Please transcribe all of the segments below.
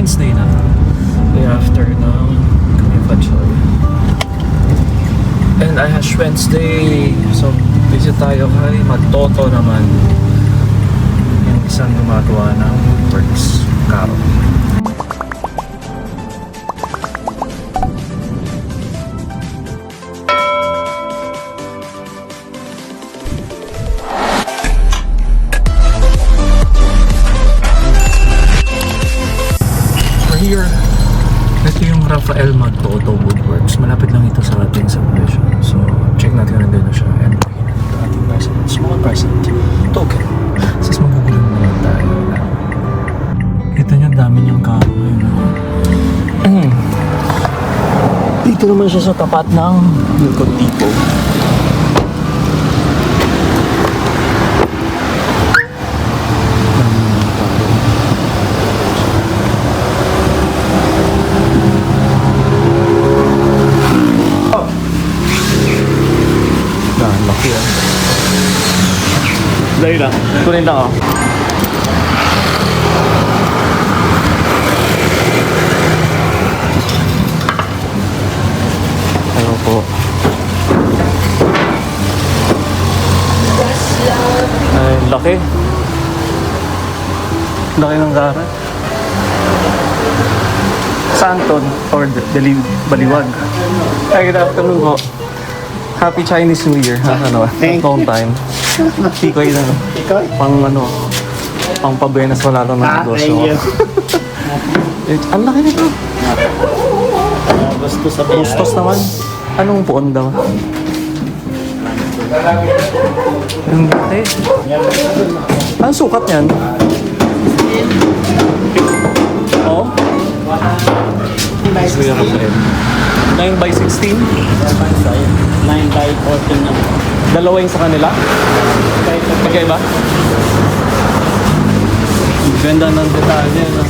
Wednesday na. Day after na Kanipachoy. And I Ash Wednesday. So, visit tayo kay Matoto naman. Yung isang gumagawa ng woodworks. Karo. Here, ito yung Rafael Magtoto Woodworks. Malapit lang ito sa ating subdivision. So, check natin kung nandun na siya. And ito ating present. Small present. Token. Sis, magugulan naman tayo. Kita niyo, dami niyang kamo ngayon. Dito naman siya sa tapat ng Milcon Depot. Dali lang. Kunin lang ako. Ayaw po. Ay, laki. Laki ng gara. Saan to? Or Baliwag? Ay, good afternoon po. Happy Chinese New Year. Ano, long time. Tikoy na. Pang pang pabuenas wala lang ng negosyo. Ang laki nito. Bustos naman. Anong puon daw? Ang laki. Ang sukat niyan? Oo. 9 by 16? 9 by 14 na. Dalawa yung sa kanila? Magkaiba? Ganda ng detalye, no?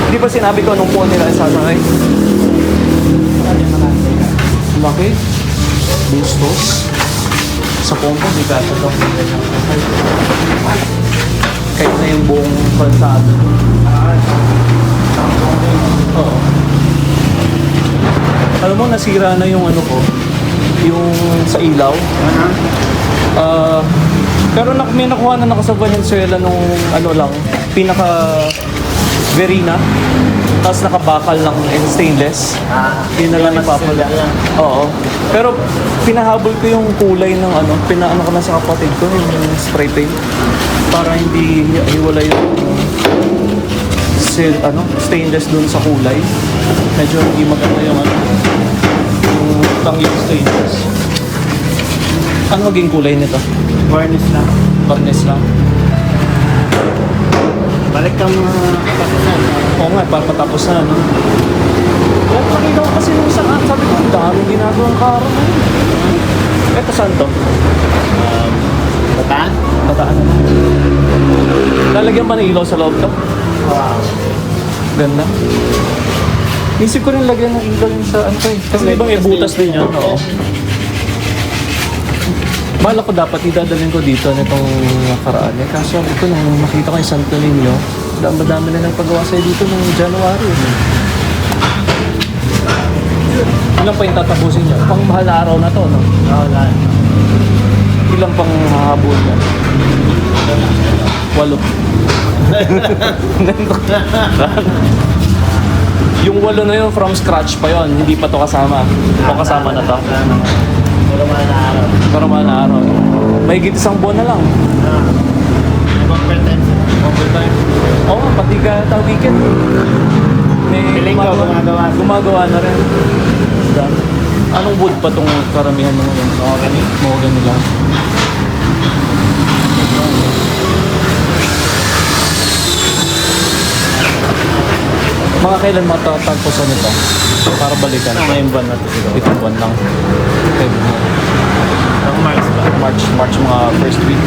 Hindi pa sinabi ko anong puwan nila isasakay. Laki. Bustos. Sa pompo, di ka ito. Kahit na yung buong kalsado. Oo. Alam mo, nasira na yung ano ko, yung sa ilaw. Pero may nakuha na ako sa Valenzuela nung ano lang, pinaka Verina. Tapos nakabakal ng stainless. Yun na lang ipapala. Oo. Pero pinahabol ko yung kulay ng ano, pinaano ko na sa kapatid ko, yung spray paint. Para hindi hiwala yung stainless dun sa kulay. Medyo hindi maganda yung ano, yung tangi stainless. Ano maging kulay nito? Varnish lang. Varnish lang. Balik kang tapos na. Oo nga, para matapos na, no? Kaya pakita ko kasi nung isang sabi ko, ang daming ginagawang karo na yun. Eto saan to? Bataan? Bataan na. Lalagyan ba ng ilaw sa loob to? Wow. Ganda. Isip ko rin lagyan ng ilaw yung sa ano eh. Kasi di ba may butas din yun? Oo. Mahal ko dapat idadalhin ko dito nitong nakaraan eh. Kaso sabi ko nung makita ko yung Santo Niño, madami na nagpagawa sa'yo dito noong January. Ilan pa yung tatapusin niya? Pang mahal na araw na to, no? Wala. Ilan pang hahabol niya? 8. Yung 8 na yun from scratch pa yon, hindi pa to kasama. O kasama na to. Pero mahal na araw. Pero mahal na araw. May higit isang buwan na lang. Overtime. Oo, pati ka weekend. May Piling ko, gumagawa na rin. Anong wood pa tong karamihan ng ngayon? Mahogany lang. Mga kailan matatagpusan nito? Para balikan. Ngayong buwan na ito siguro. Itong buwan lang. February. Ang March ba? March mga first week.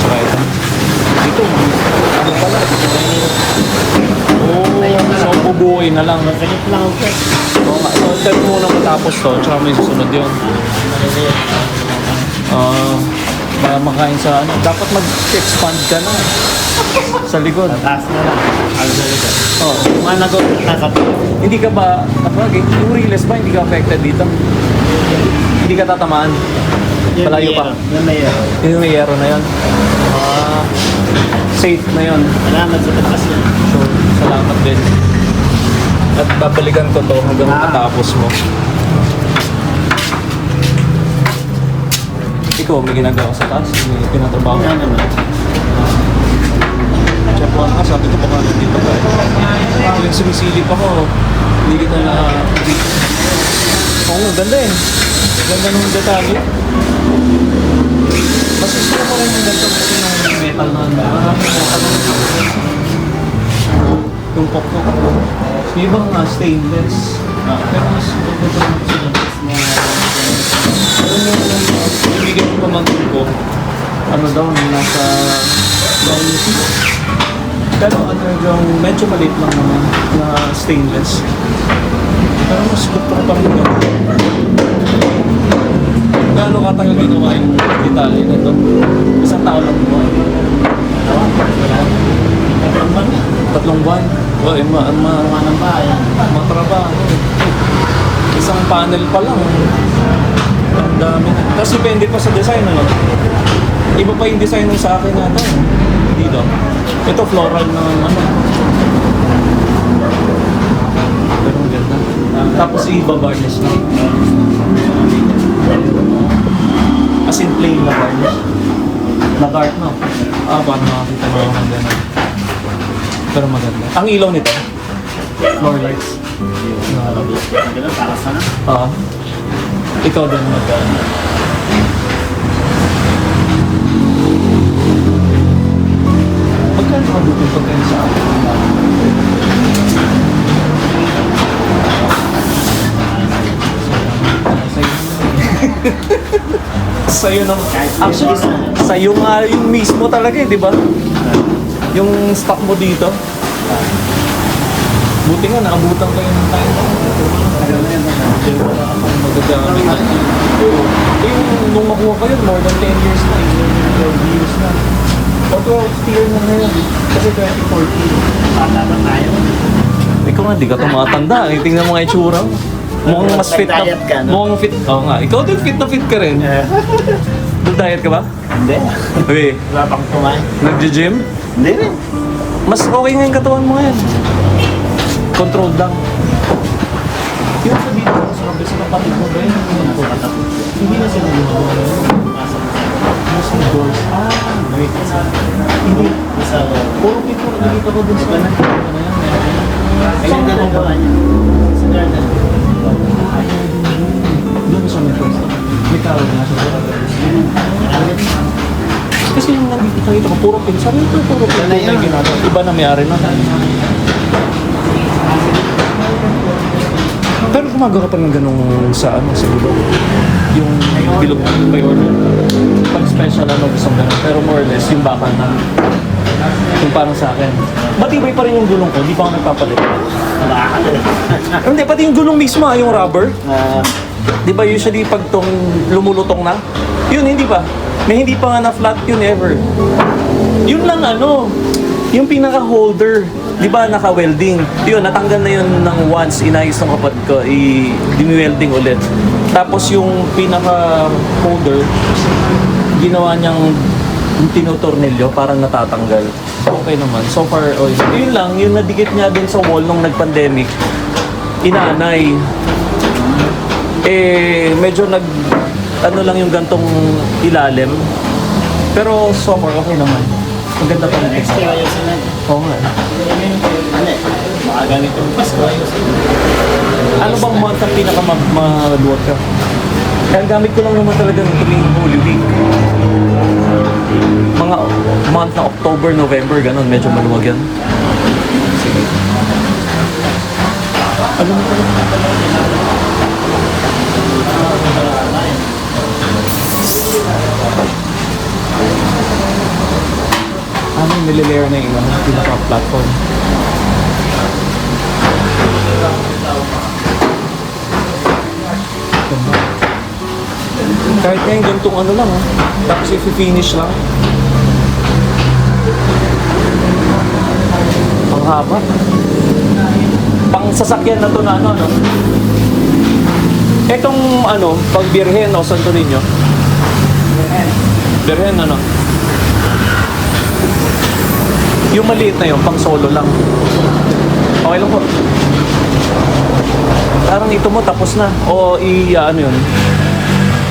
Tsaka ito. Ito, ano pala? So bubuhay na lang. Masakit lang ako. Oo nga. So, tell mo muna matapos to. Tsaka may susunod yun. Baka makain sa ano. Dapat mag-expand ka na. Sa likod. Taas na lang. Ano sa likod? Oh. Managot nasa Hindi ka ba, yung Riles ba, hindi ka affected dito? Hindi ka tatamaan? Malayo pa? Yung mayor. Yung may yero na yun? Ah, safe na yun. Salamat sa pagkas yun. So, salamat din. At babalikan ko to hanggang matapos mo. Ikaw, may ginagawa sa taas? May pinatrabaho? Ano naman? Check mo nga, sabi ko baka nandito ka. Yung sumisilip ako, hindi kita na... Oo, ganda eh. Ganda nung detalye. Mas gusto ko rin yung ganito kasi yung metal na maraming metal na yung pokpok. Yung ibang stainless. Pero mas gusto ko sila. Pero yung ibigay ko pamangkin ko, ano daw, nasa 96. Pero ano yung medyo maliit lang naman na stainless. Pero mas gusto ko pa rin yun. Gaano katagal ginawa yung detalye na ito? Isang tao lang mo. Tatlong buwan? Well, Manang bayan. matrabaho. Isang panel pa lang. Ang dami. Tapos depende pa sa design, ano? Iba pa yung design ng sa akin na ito. Dito. Ito floral na ano. Pero ang ganda. Tapos iba-varnish na. As in plain na varnish. Nag-art, no? Paano makakita mo ang ganda. Pero maganda. Ang ilaw nito, floor lights. Ganun, takas na. Ikaw din magkano. Magkano ka dito pagkain sa akin? Sa'yo nang... Actually, sa'yo nga yung mismo talaga eh, di ba? Yung stock mo dito. Buti nga, nakabutan kayo ng time. Yung wala akong magagamit. Yung nung makuha ko yun, more than 10 years na. 12 years na. O 12 years na ngayon. Kasi 2014. Bata ba tayo? Ikaw nga, di ka tumatanda. Tingnan mo nga itsura. Mukhang mas fit ka. Nag-diet ka, no? Mukhang fit. Oo nga. Ikaw din fit na fit ka rin. Nag-diet ka ba? Hindi. Uy, Wala pang kumain. nag-gym? Hindi rin. Mas okay nga yung katawan mo ngayon. Controlled lang. Yung sa dito, sa kabis sa kapatid mo ba yun? Hindi na sila yung Muslim doors. Hindi. Puro pito. Nakita ko dun sa ano yan. Ayun din ang gawa niya. Sa garden. Doon sa may first. May tawag na siya. Kasi yung nandito nakita ko, puro pin. Sabi ito, puro pin. Na yung ginagawa. Iba na may-ari na. Pero gumagawa ka pa ng ganung sa ano, sa bilog. Yung bilog by order. Pag special ano, gusto mo ganun. Pero more or less, yung bakal na. Yung parang sa akin. Matibay pa rin yung gulong ko, di pa ako nagpapalit. Hindi, pati yung gulong mismo, yung rubber. Di ba usually pag tong lumulutong na? Yun, hindi pa. May hindi pa nga na flat yun ever. Yun lang ano, yung pinaka-holder. Di ba naka-welding? Yun, natanggal na yun ng once, inayos ng kapatid ko, i-welding ulit. Tapos yung pinaka-holder, ginawa niyang tinutornilyo, parang natatanggal. Okay naman. So far, yun lang, yung nadikit niya dun sa wall nung nag-pandemic, inaanay. Medyo ano lang yung gantong ilalim. Pero so far, okay naman. Maganda pa rin. Next year ayusin na. Oo nga. Ano eh? Baka ganito yung Pasko ayusin. Ano bang month ang pinaka-maluwag ka? Kaya ang gamit ko lang naman talaga ng tuwing Holy Week. Mga month na October, November, ganun. Medyo maluwag yan. Sige. Ano mo talaga? Ano yung nililayer na yung pinaka-platform? Kahit Kahit ngayon, ganitong ano lang, tapos i-finish lang. Ang haba. Pang sasakyan na to na ano, no? Etong ano, pag Birhen o Santo Niño? Birhen, ano? Yung maliit na yun, pang solo lang. Okay lang po. Parang ito mo, tapos na. O ano yun?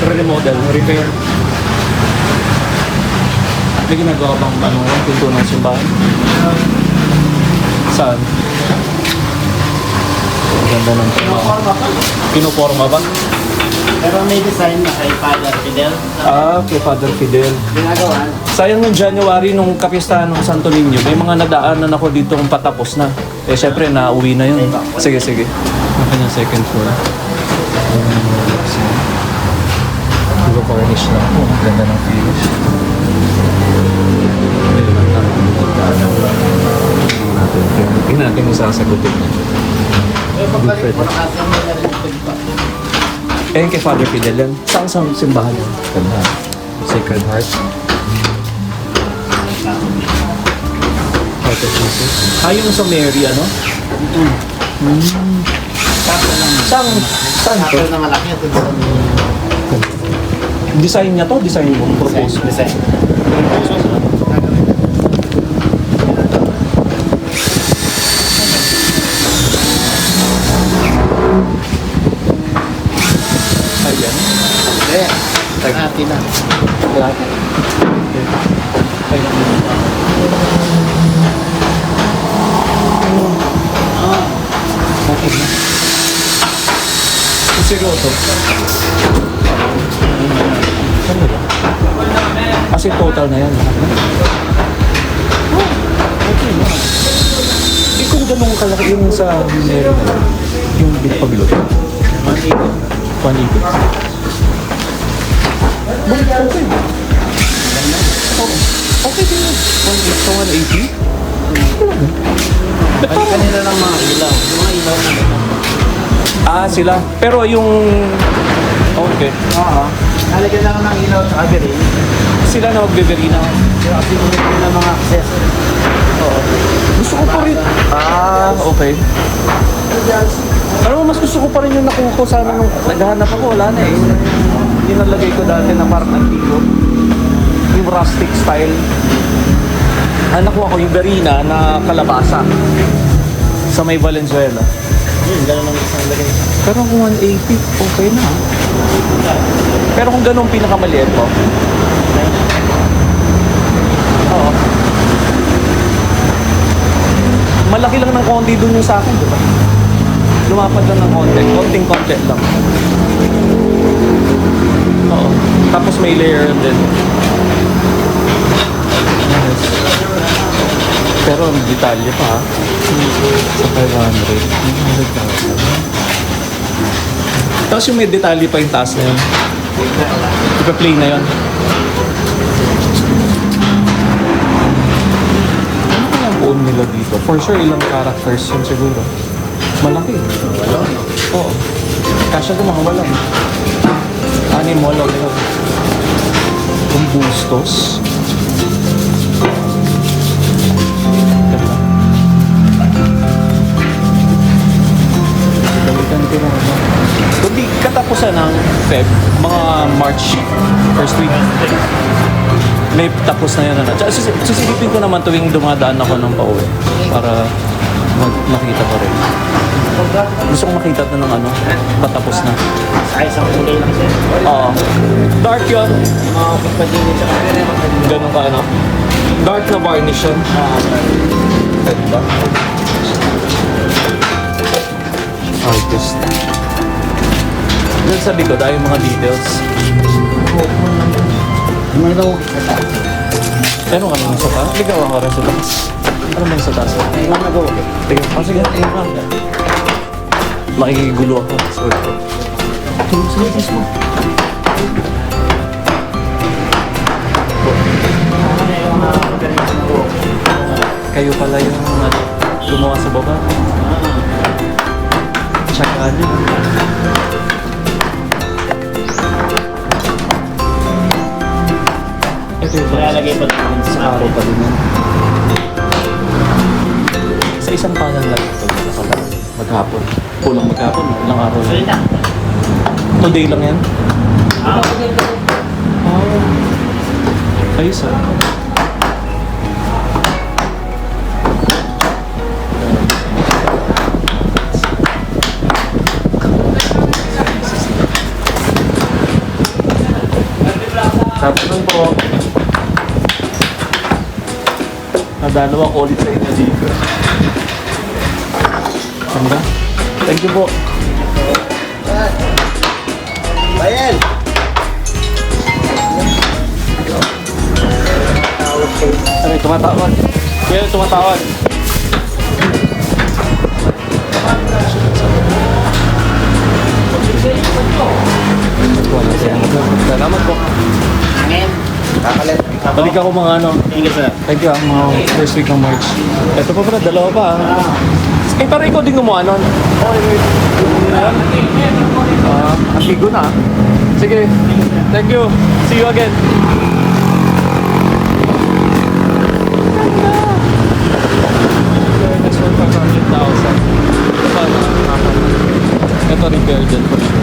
Remodel, repair. May ginagawa bang ano, pinto ng simbahan? Saan? Ang ganda ng pinuporma ba? Pero may design na kay Father Fidel. Kay Father Fidel. Ginagawa. Sayang nung January, nung kapistahan ng Santo Niño, may mga nadaanan ako dito kung patapos na. Eh, syempre, nauwi na yun. Sige, sige. Ang kanyang second floor. Puro varnish na po. Ang ganda ng finish. Hindi natin isasagutin na. Pagbalik mo na kasi may nalipid pa. Eh, kay Father Fidel yan. Saan sa simbahan yun? Ganda. Sacred Heart. Heart of Jesus. Yung sa Mary, ano? Kaso lang. Saan to? Kaso na malaki ito sa Design niya to? Design mo? Propose? design. Ayan. Eh, natin na. Lahat. Okay na. Seryoso. Kasi total na yan. Okay na. Eh kung ganun kalaki yung sa Mary na yun, yung big paglot. Panigod. Bakit okay? Okay din yun. 180? Balik kanila ng mga ilaw. Yung mga ilaw na ito. Sila. Pero yung... Okay. Oo. Nalagyan lang ng ilaw sa kabiri. Sila na magbeberina. Yung activity ng mga accessories. Oo. Gusto ko pa rin. Okay. Pero mas gusto ko pa rin yung nakuha ko sana nung naghahanap ako. Wala na eh. Yung nalagay ko dati na parang antigo. Yung rustic style. Nakuha ko yung berina na kalabasa. Sa may Valenzuela. Yun, gano'n ang isang lagay. Pero kung 180, okay na. Pero kung ganun pinakamaliit mo, oo. Malaki lang ng konti dun yung sa akin, di ba? Lumapad lang ng konti. Konting-konti lang. Oo. Tapos may layer din. Pero ang detalye pa ha. Sa 500. Tapos yung may detalye pa yung taas na yun. Ipa-play na yun. Ano kaya ang phone nila dito? For sure, ilang characters yun siguro. Malaki. Wala. Oo. Kasya ko mga walang. Animal o yun. Kung bustos. Ganda. Gamitan ko na ano. Kundi katapusan ng Feb, mga March, first week. May tapos na yan. Tsaka sisilipin ko naman tuwing dumadaan ako ng pauwi para makita ko rin. Gusto kong makita na ng ano, patapos na. Sa isang kulay lang siya. Oo. Dark yun. Mga pagpadinit sa kabiri. Ganun ka ano. Dark na varnish yun. Ganda. Artist. Doon sa likod ay yung mga details. Ano daw? Ano ka naman sa taas? Ligaw ako rin sa taas. Ano ba yung sa taas? Ay, mga nagawa. Tingnan. Sige, tingnan ka. Makikigulo ako. Sorry po. Tingnan sa labas mo. Kayo pala yung gumawa sa baba. Tsaka nyo. Ito yung Nilalagay pa natin sa araw pa din yan. Sa isang panel lang ito, maghapon. Kulang maghapon, ilang araw lang. Salita. Today lang yan? Ah, Ayos ah. Tapos nun po, nadalaw ako ulit sa inyo dito. Ganda. Thank you po. Bayan! Ano, tumatawag. Kuya, tumatawag. Salamat po. Ngayon, kakalit. Balik ako mga ano. Thank you, sir. Thank you mga first week ng March. Ito pa pala, dalawa pa Eh, pero ikaw din gumawa nun. Antigo na. Sige. Thank you. See you again. Next one, 500,000. Ito pa, ito repair dyan po.